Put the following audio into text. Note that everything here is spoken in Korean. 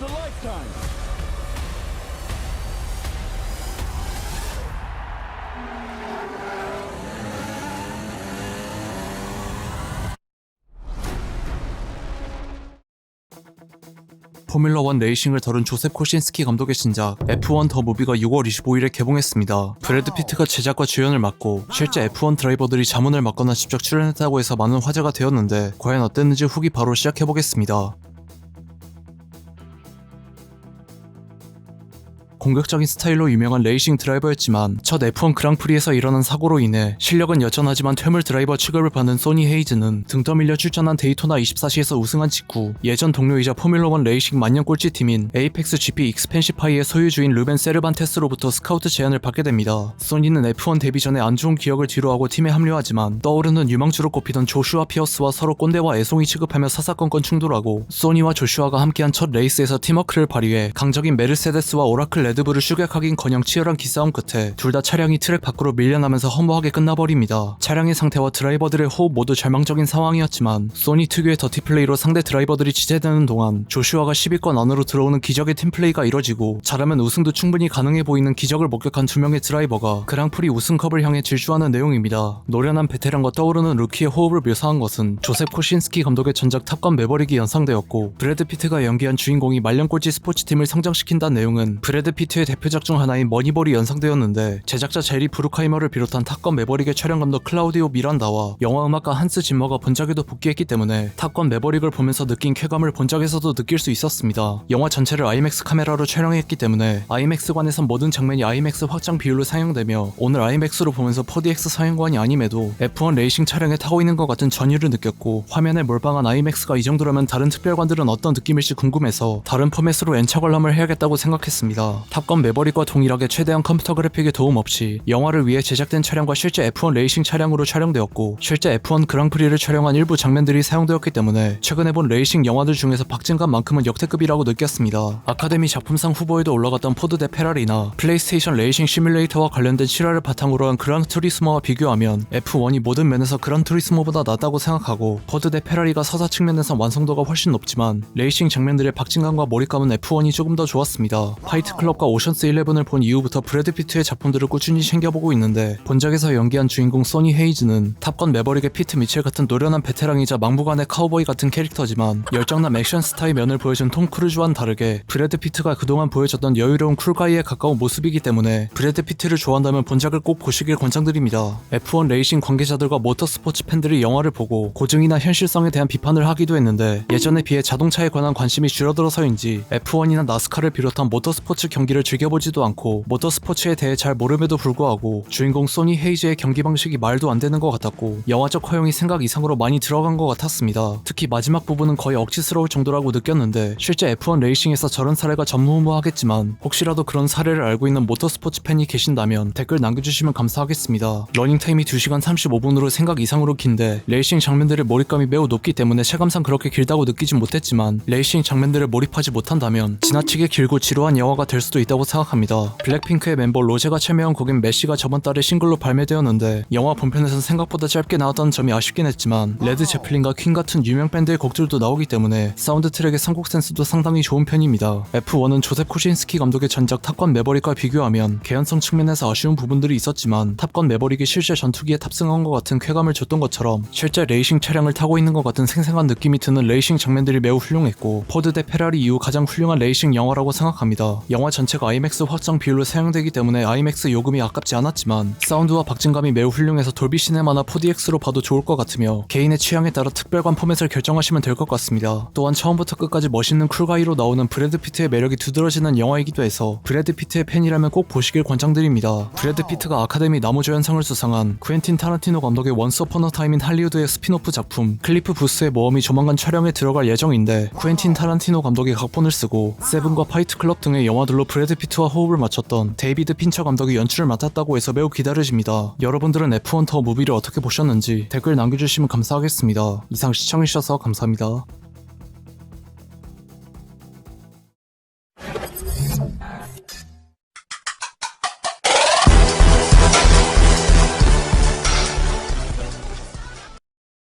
the lifetime. 포뮬러1 레이싱을 다룬 조셉 코신스키 감독의 신작 F1 더 무비가 6월 25일에 개봉했습니다. 브래드 피트가 제작과 주연을 맡고 실제 F1 드라이버들이 자문을 맡거나 직접 출연했다고 해서 많은 화제가 되었는데 과연 어땠는지 후기 바로 시작해보겠습니다. 공격적인 스타일로 유명한 레이싱 드라이버였지만 첫 F1 그랑프리에서 일어난 사고로 인해 실력은 여전하지만 퇴물 드라이버 취급을 받는 소니 헤이즈는 등 떠밀려 출전한 데이토나 24시에서 우승한 직후 예전 동료이자 포뮬러1 레이싱 만년 꼴찌팀인 에이펙스 GP 익스펜시파이의 소유주인 루벤 세르반테스로부터 스카우트 제안을 받게 됩니다. 소니는 F1 데뷔 전에 안 좋은 기억을 뒤로하고 팀에 합류하지만 떠오르는 유망주로 꼽히던 조슈아 피어스와 서로 꼰대와 애송이 취급하며 사사건건 충돌하고 소니와 조슈아가 함께한 첫 레이스에서 팀워크를 발휘해 강적인 메르세데스와 오라클 레드불을 추격하긴커녕 치열한 기싸움 끝에 둘 다 차량이 트랙 밖으로 밀려나면서 허무하게 끝나버립니다. 차량의 상태와 드라이버들의 호흡 모두 절망적인 상황이었지만 소니 특유의 더티 플레이로 상대 드라이버들이 지체되는 동안 조슈아가 10위권 안으로 들어오는 기적의 팀플레이가 이뤄지고 잘하면 우승도 충분히 가능해 보이는 기적을 목격한 두 명의 드라이버가 그랑프리 우승컵을 향해 질주하는 내용입니다. 노련한 베테랑과 떠오르는 루키의 호흡을 묘사한 것은 조셉 코신스키 감독의 전작 탑건 매버릭이 연상되었고 브래드 피트가 연기한 주인공이 말년꼴찌 스포츠팀을 성장시킨다는 내용은 브래드 피트의 대표작 중 하나인 머니볼이 연상되었는데 제작자 제리 브루카이머를 비롯한 탑건 매버릭의 촬영 감독 클라우디오 미란다와 영화 음악가 한스 짐머가 본작에도 복귀했기 때문에 탑건 매버릭을 보면서 느낀 쾌감을 본작에서도 느낄 수 있었습니다. 영화 전체를 IMAX 카메라로 촬영했기 때문에 IMAX관에선 모든 장면이 IMAX 확장 비율로 상영되며 오늘 IMAX로 보면서 4DX 상영관이 아님에도 F1 레이싱 차량에 타고 있는 것 같은 전율을 느꼈고 화면에 몰빵한 IMAX가 이 정도라면 다른 특별관들은 어떤 느낌일지 궁금해서 다른 포맷으로 N차 관람을 해야겠다고 생각했습니다. 탑건 매버릭과 동일하게 최대한 컴퓨터 그래픽의 도움 없이 영화를 위해 제작된 차량과 실제 F1 레이싱 차량으로 촬영되었고 실제 F1 그랑프리를 촬영한 일부 장면들이 사용되었기 때문에 최근에 본 레이싱 영화들 중에서 박진감만큼은 역대급이라고 느꼈습니다. 아카데미 작품상 후보에도 올라갔던 포드 대 페라리나 플레이스테이션 레이싱 시뮬레이터와 관련된 실화를 바탕으로 한 그란 투리스모와 비교하면 F1이 모든 면에서 그란 투리스모보다 낫다고 생각하고 포드 대 페라리가 서사 측면에서 완성도가 훨씬 높지만 레이싱 장면들의 박진감과 몰입감은 F1이 조금 더 좋았습니다. 파이트 클럽과 오션스 11을 본 이후부터 브래드 피트의 작품들을 꾸준히 챙겨보고 있는데 본작에서 연기한 주인공 소니 헤이즈는 탑건 매버릭의 피트 미첼 같은 노련한 베테랑이자 막무가내 카우보이 같은 캐릭터지만 열정남 액션 스타의 면을 보여준 톰 크루즈와는 다르게 브래드 피트가 그동안 보여줬던 여유로운 쿨가이에 가까운 모습이기 때문에 브래드 피트를 좋아한다면 본작을 꼭 보시길 권장드립니다. F1 레이싱 관계자들과 모터스포츠 팬들이 영화를 보고 고증이나 현실성에 대한 비판을 하기도 했는데 예전에 비해 자동차에 관한 관심이 줄어들어서인지 F1이나 나스카를 비롯한 모터스포츠 경기를 즐겨보지도 않고 모터스포츠에 대해 잘 모름에도 불구하고 주인공 소니 헤이즈의 경기 방식이 말도 안 되는 것 같았고 영화적 허용이 생각 이상으로 많이 들어간 것 같았습니다. 특히 마지막 부분은 거의 억지스러울 정도라고 느꼈는데 실제 F1 레이싱에서 저런 사례가 전무후무하겠지만 혹시라도 그런 사례를 알고 있는 모터스포츠 팬이 계신다면 댓글 남겨주시면 감사하겠습니다. 러닝타임이 2시간 35분으로 생각 이상으로 긴데 레이싱 장면들의 몰입감이 매우 높기 때문에 체감상 그렇게 길다고 느끼진 못했지만 레이싱 장면들을 몰입하지 못한다면 지나치게 길고 지루한 영화가 될 수도 있다고 생각합니다. 블랙핑크의 멤버 로제가 참여한 곡인 메시가 저번 달에 싱글로 발매되었는데 영화 본편에선 생각보다 짧게 나왔다는 점이 아쉽긴 했지만 레드 제플린과 퀸 같은 유명 밴드의 곡들도 나오기 때문에 사운드 트랙의 선곡 센스도 상당히 좋은 편입니다. F1은 조셉 코신스키 감독의 전작 탑건 매버릭과 비교하면 개연성 측면에서 아쉬운 부분들이 있었지만 탑건 매버릭이 실제 전투기에 탑승한 것 같은 쾌감을 줬던 것처럼 실제 레이싱 차량을 타고 있는 것 같은 생생한 느낌이 드는 레이싱 장면들이 매우 훌륭했고 포드 대 페라리 이후 가장 훌륭한 레이싱 영화라고 생각합니다. 영화 전체가 IMAX 확장 비율로 사용되기 때문에 IMAX 요금이 아깝지 않았지만 사운드와 박진감이 매우 훌륭해서 돌비 시네마나 4DX로 봐도 좋을 것 같으며 개인의 취향에 따라 특별관 포맷을 결정하시면 될 것 같습니다. 또한 처음부터 끝까지 멋있는 쿨가이로 나오는 브래드 피트의 매력이 두드러지는 영화이기도 해서 브래드 피트의 팬이라면 꼭 보시길 권장드립니다. 브래드 피트가 아카데미 나무조연상을 수상한 쿠엔틴 타란티노 감독의 원스 어폰 어 타임 인 할리우드의 스피노프 작품 클리프 부스의 모험이 조만간 촬영에 들어갈 예정인데 쿠엔틴 타란티노 감독이 각본을 쓰고 세븐과 파이트 클럽 등의 영화들로 브래드 피트와 호흡을 맞췄던 데이비드 핀처 감독이 연출을 맡았다고 해서 매우 기다려집니다. 여러분들은 F1 더 무비를 어떻게 보셨는지 댓글 남겨주시면 감사하겠습니다. 이상 시청해주셔서 감사합니다.